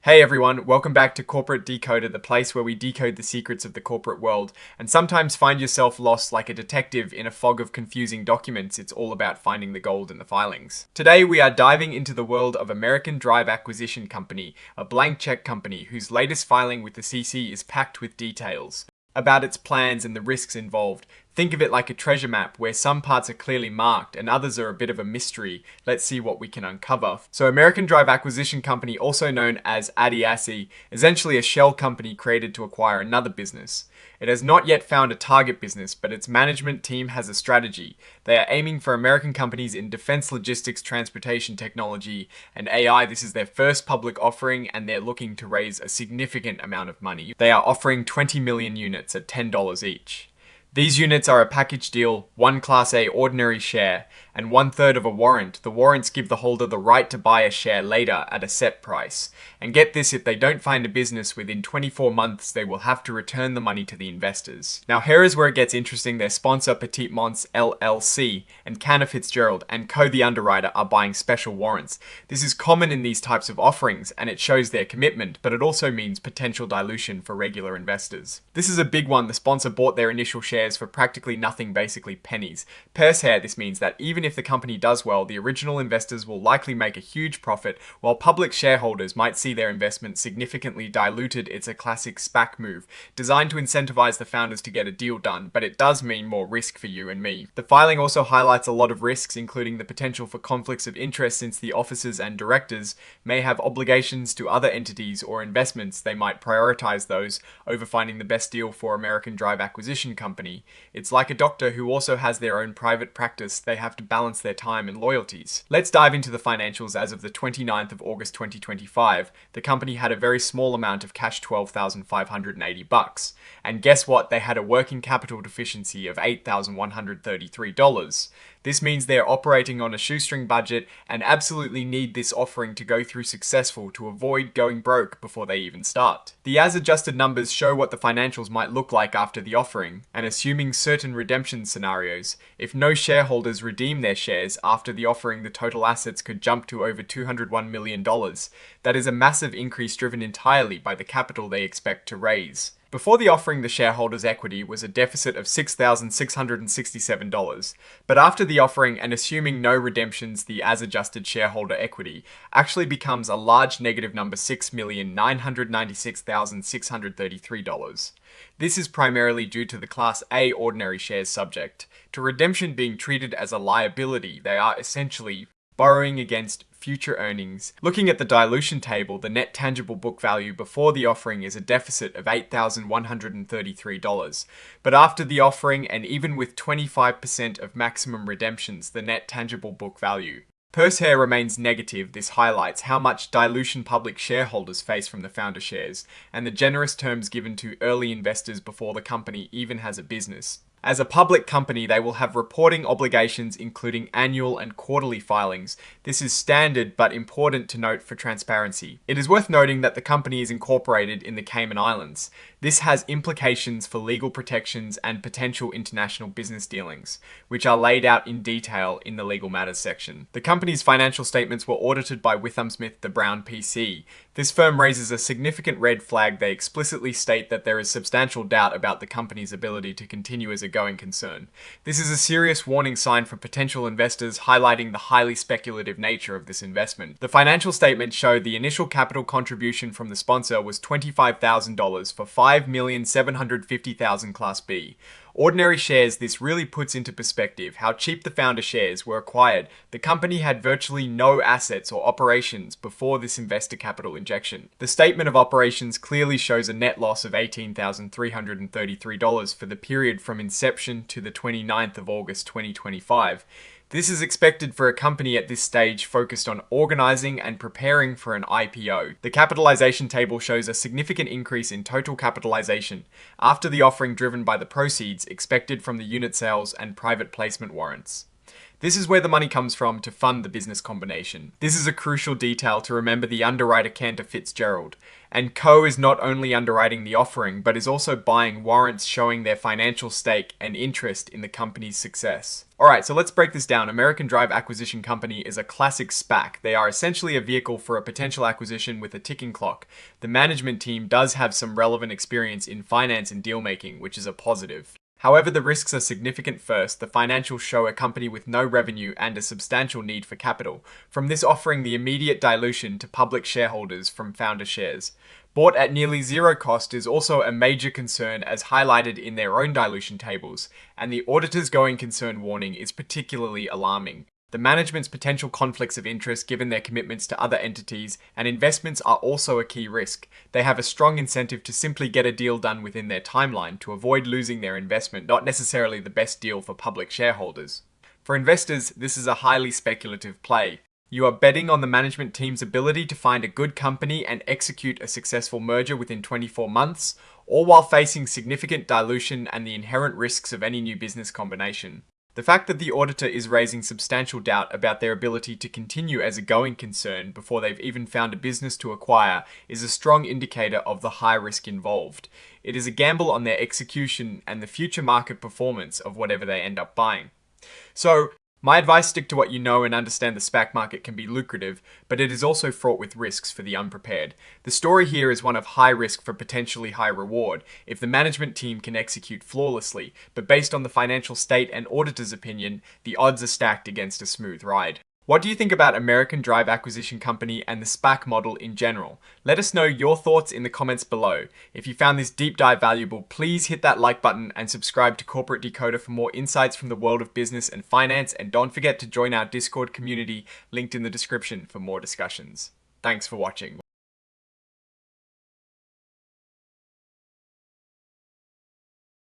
Hey everyone, welcome back to Corporate Decoder, the place where we decode the secrets of the corporate world, and sometimes find yourself lost like a detective in a fog of confusing documents. It's all about finding the gold in the filings. Today we are diving into the world of American Drive Acquisition Company, a blank check company whose latest filing with the CC is packed with details about its plans and the risks involved. Think of it like a treasure map where some parts are clearly marked and others are a bit of a mystery. Let's see what we can uncover. So American Drive Acquisition Company, also known as ADIASI, essentially a shell company created to acquire another business. It has not yet found a target business, but its management team has a strategy. They are aiming for American companies in defense logistics, transportation technology, and AI. This is their first public offering, and they're looking to raise a significant amount of money. They are offering 20 million units at $10 each. These units are a package deal, one Class A ordinary share, and 1/3 of a warrant. The warrants give the holder the right to buy a share later at a set price. And get this, if they don't find a business within 24 months, they will have to return the money to the investors. Now here is where it gets interesting. Their sponsor, Petit Mons LLC, and Cantor Fitzgerald and Co, the underwriter, are buying special warrants. This is common in these types of offerings, and it shows their commitment, but it also means potential dilution for regular investors. This is a big one. The sponsor bought their initial shares for practically nothing, basically pennies. Per share, this means that even if the company does well, the original investors will likely make a huge profit, while public shareholders might see their investment significantly diluted. It's a classic SPAC move, designed to incentivize the founders to get a deal done, but it does mean more risk for you and me. The filing also highlights a lot of risks, including the potential for conflicts of interest, since the officers and directors may have obligations to other entities or investments. They might prioritize those over finding the best deal for American Drive Acquisition Company. It's like a doctor who also has their own private practice. They have to balance their time and loyalties. Let's dive into the financials. As of the 29th of August 2025, the company had a very small amount of cash, $12,580. And guess what? They had a working capital deficiency of $8,133. This means they're operating on a shoestring budget and absolutely need this offering to go through successful to avoid going broke before they even start. The as-adjusted numbers show what the financials might look like after the offering, and assuming certain redemption scenarios, if no shareholders redeem their shares after the offering, the total assets could jump to over $201 million. That is a massive increase driven entirely by the capital they expect to raise. Before the offering, the shareholders' equity was a deficit of $6,667, but after the offering and assuming no redemptions, the as-adjusted shareholder equity actually becomes a large negative number, $6,996,633. This is primarily due to the Class A ordinary shares subject to redemption being treated as a liability. They are essentially borrowing against future earnings. Looking at the dilution table, the net tangible book value before the offering is a deficit of $8,133. But after the offering, and even with 25% of maximum redemptions, the net tangible book value per share remains negative. This highlights how much dilution public shareholders face from the founder shares, and the generous terms given to early investors before the company even has a business. As a public company, they will have reporting obligations, including annual and quarterly filings. This is standard but important to note for transparency. It is worth noting that the company is incorporated in the Cayman Islands. This has implications for legal protections and potential international business dealings, which are laid out in detail in the legal matters section. The company's financial statements were audited by Withum Smith the Brown PC. This firm raises a significant red flag. They explicitly state that there is substantial doubt about the company's ability to continue as a going concern. This is a serious warning sign for potential investors, highlighting the highly speculative nature of this investment. The financial statements show the initial capital contribution from the sponsor was $25,000 for 5,750,000 Class B ordinary shares. This really puts into perspective how cheap the founder shares were acquired. The company had virtually no assets or operations before this investor capital injection. The statement of operations clearly shows a net loss of $18,333 for the period from inception to the 29th of August 2025. This is expected for a company at this stage focused on organizing and preparing for an IPO. The capitalization table shows a significant increase in total capitalization after the offering, driven by the proceeds expected from the unit sales and private placement warrants. This is where the money comes from to fund the business combination. This is a crucial detail to remember the underwriter Cantor Fitzgerald. And Co is not only underwriting the offering, but is also buying warrants showing their financial stake and interest in the company's success. Alright, so let's break this down. American Drive Acquisition Company is a classic SPAC. They are essentially a vehicle for a potential acquisition with a ticking clock. The management team does have some relevant experience in finance and deal making, which is a positive. However, the risks are significant first. The financials show a company with no revenue and a substantial need for capital. From this offering the immediate dilution to public shareholders from founder shares. Bought at nearly zero cost is also a major concern as highlighted in their own dilution tables, and the auditor's going concern warning is particularly alarming. The management's potential conflicts of interest given their commitments to other entities and investments are also a key risk. They have a strong incentive to simply get a deal done within their timeline to avoid losing their investment, not necessarily the best deal for public shareholders. For investors, this is a highly speculative play. You are betting on the management team's ability to find a good company and execute a successful merger within 24 months, all while facing significant dilution and the inherent risks of any new business combination. The fact that the auditor is raising substantial doubt about their ability to continue as a going concern before they've even found a business to acquire is a strong indicator of the high risk involved. It is a gamble on their execution and the future market performance of whatever they end up buying. So, my advice, stick to what you know and understand the SPAC market can be lucrative, but it is also fraught with risks for the unprepared. The story here is one of high risk for potentially high reward if the management team can execute flawlessly, but based on the financial state and auditor's opinion, the odds are stacked against a smooth ride. What do you think about American Drive Acquisition Company and the SPAC model in general? Let us know your thoughts in the comments below. If you found this deep dive valuable, please hit that like button and subscribe to Corporate Decoder for more insights from the world of business and finance, and don't forget to join our Discord community linked in the description for more discussions. Thanks for watching.